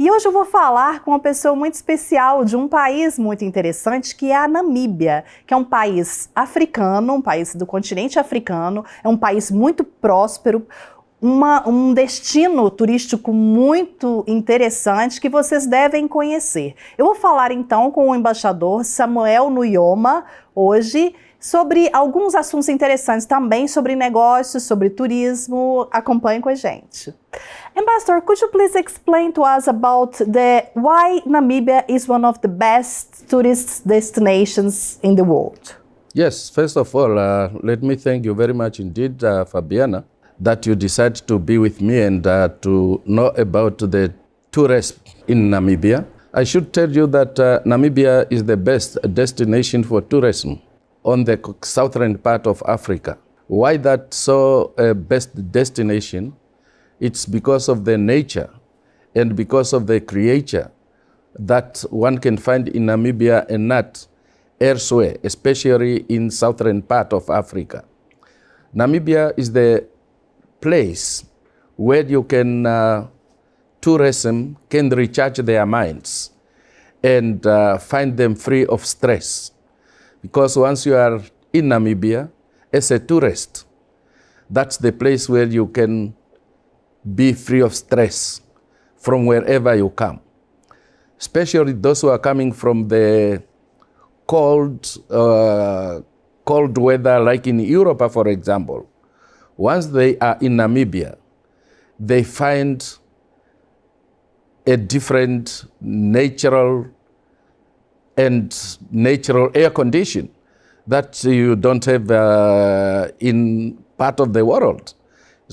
E hoje eu vou falar com uma pessoa muito especial de um país muito interessante, que é a Namíbia, que é um país africano, um país do continente africano, é um país muito próspero, um destino turístico muito interessante que vocês devem conhecer. Eu vou falar então com o embaixador Samuel Nuuyoma hoje sobre alguns assuntos interessantes também, sobre negócios, sobre turismo. Acompanhe com a gente. Ambassador, could you please explain to us about why Namibia is one of the best tourist destinations in the world? Yes, first of all, let me thank you very much indeed, Fabiana, that you decided to be with me and to know about the tourism in Namibia. I should tell you that Namibia is the best destination for tourism on the southern part of Africa. Why that so best destination? It's because of the nature and because of the creature that one can find in Namibia and not elsewhere, especially in southern part of Africa. Namibia is the place where you can tourism can recharge their minds and find them free of stress. Because once you are in Namibia as a tourist, that's the place where you can be free of stress from wherever you come. Especially those who are coming from the cold weather, like in Europe, for example. Once they are in Namibia, they find a different natural air condition that you don't have in part of the world.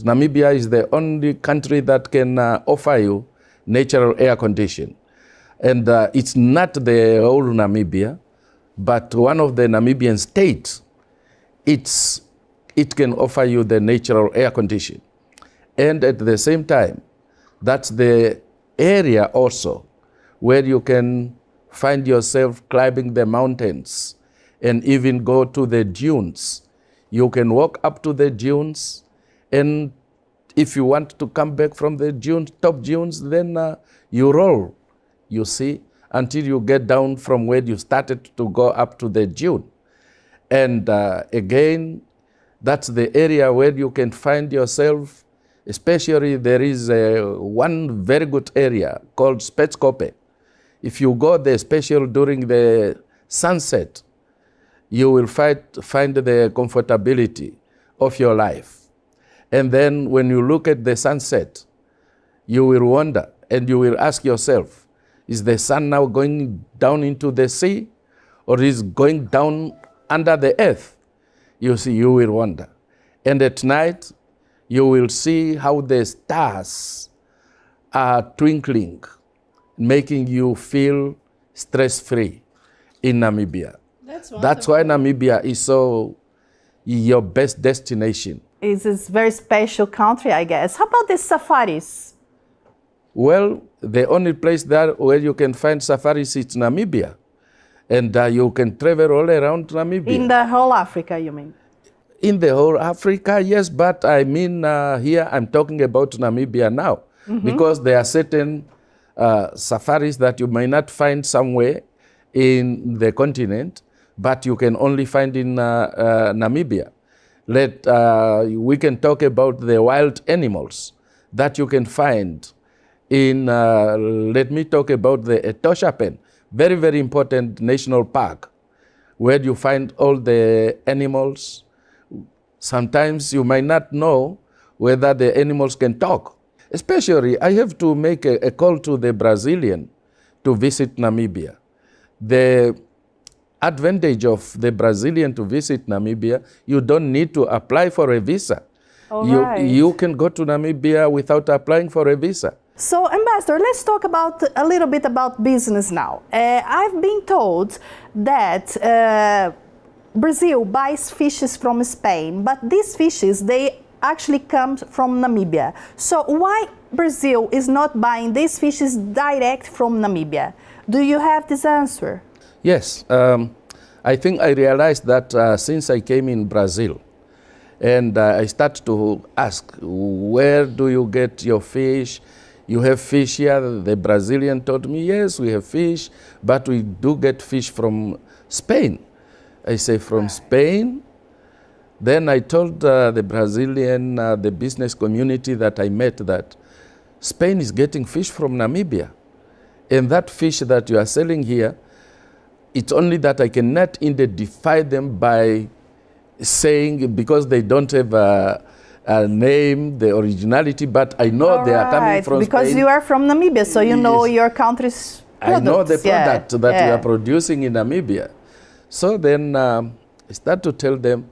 Namibia is the only country that can offer you natural air condition. And it's not the whole Namibia, but one of the Namibian states, it can offer you the natural air condition. And at the same time, that's the area also where you can find yourself climbing the mountains and even go to the dunes. You can walk up to the dunes, and if you want to come back from the top dunes, then you roll, you see, until you get down from where you started to go up to the dune. And again, that's the area where you can find yourself, especially there is one very good area called Spetskope. If you go there, especially during the sunset, you will find the comfortability of your life. And then when you look at the sunset, you will wonder and you will ask yourself, is the sun now going down into the sea or is going down under the earth? You see, you will wonder. And at night, you will see how the stars are twinkling, making you feel stress-free in Namibia. That's why Namibia is so your best destination. It's a very special country, I guess. How about the safaris? Well, the only place there where you can find safaris is Namibia. And you can travel all around Namibia. In the whole Africa, you mean? In the whole Africa, yes, but I mean here I'm talking about Namibia now. Because there are certain safaris that you may not find somewhere in the continent, but you can only find in Namibia. We can talk about the wild animals that you can find in, let me talk about the Etosha Pen, very, very important national park, where you find all the animals. Sometimes you might not know whether the animals can talk. Especially, I have to make a call to the Brazilian to visit Namibia. The advantage of the Brazilian to visit Namibia, you don't need to apply for a visa. You can go to Namibia without applying for a visa. So, Ambassador, let's talk a little bit about business now. I've been told that Brazil buys fishes from Spain, but these fishes, they actually come from Namibia. So why Brazil is not buying these fishes direct from Namibia? Do you have this answer? Yes, I think I realized that since I came in Brazil, and I started to ask, where do you get your fish? You have fish here. The Brazilian told me, yes, we have fish, but we do get fish from Spain. I say, from Spain? Then I told the Brazilian, the business community that I met, that Spain is getting fish from Namibia. And that fish that you are selling here, it's only that I cannot identify them by saying, because they don't have a name, the originality, but I know they are coming from because Spain. You are from Namibia, so you know your country's products. I know the product that we are producing in Namibia. So then I start to tell them,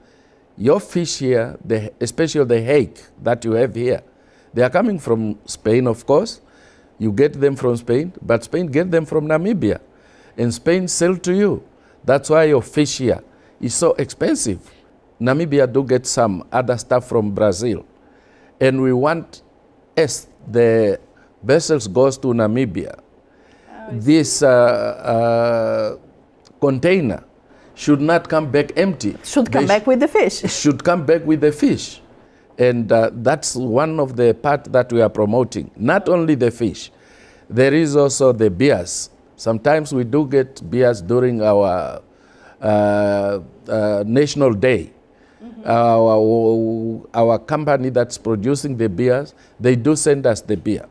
your fish here, especially the hake that you have here, they are coming from Spain, of course. You get them from Spain, but Spain get them from Namibia. And Spain sell to you. That's why your fish here is so expensive. Namibia do get some other stuff from Brazil. And we want, as the vessels goes to Namibia, this container should not come back empty. Should come back with the fish. Should come back with the fish. And that's one of the part that we are promoting. Not only the fish, there is also the beers. Sometimes we do get beers during our National Day. Our company that's producing the beers, they do send us the beer.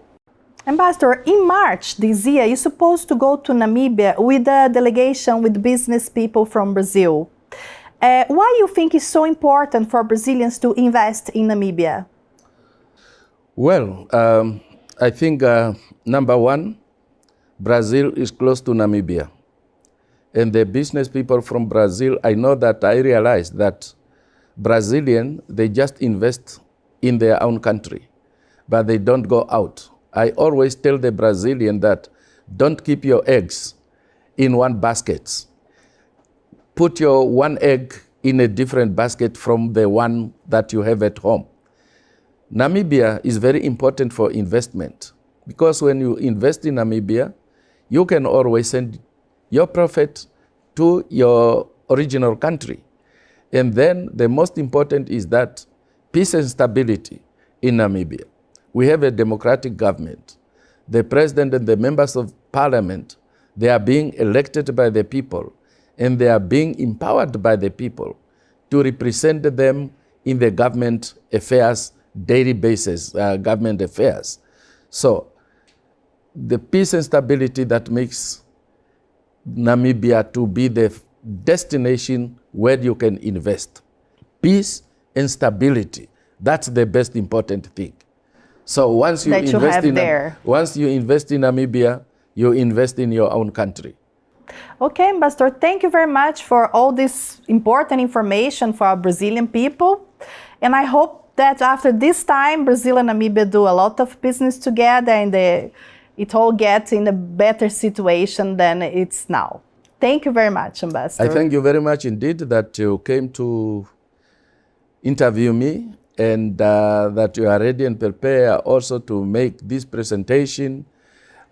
Ambassador, in March this year, you're supposed to go to Namibia with a delegation with business people from Brazil. Why you think it's so important for Brazilians to invest in Namibia? Well, I think number one, Brazil is close to Namibia. And the business people from Brazil, I know that I realized that Brazilian, they just invest in their own country, but they don't go out. I always tell the Brazilian that don't keep your eggs in one basket. Put your one egg in a different basket from the one that you have at home. Namibia is very important for investment because when you invest in Namibia, you can always send your profit to your original country. And then the most important is that peace and stability in Namibia. We have a democratic government. The president and the members of parliament, they are being elected by the people and they are being empowered by the people to represent them in the government affairs, daily basis, government affairs. So the peace and stability that makes Namibia to be the destination where you can invest. Peace and stability, that's the best important thing. So once you invest in Namibia, you invest in your own country. Okay, Ambassador, thank you very much for all this important information for our Brazilian people. And I hope that after this time, Brazil and Namibia do a lot of business together and it all gets in a better situation than it's now. Thank you very much, Ambassador. I thank you very much indeed that you came to interview me and that you are ready and prepared also to make this presentation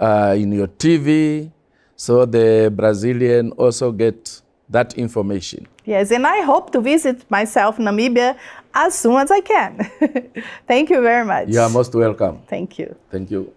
in your TV so the Brazilian also get that information. Yes, and I hope to visit myself Namibia as soon as I can. Thank you very much. You are most welcome. Thank you. Thank you.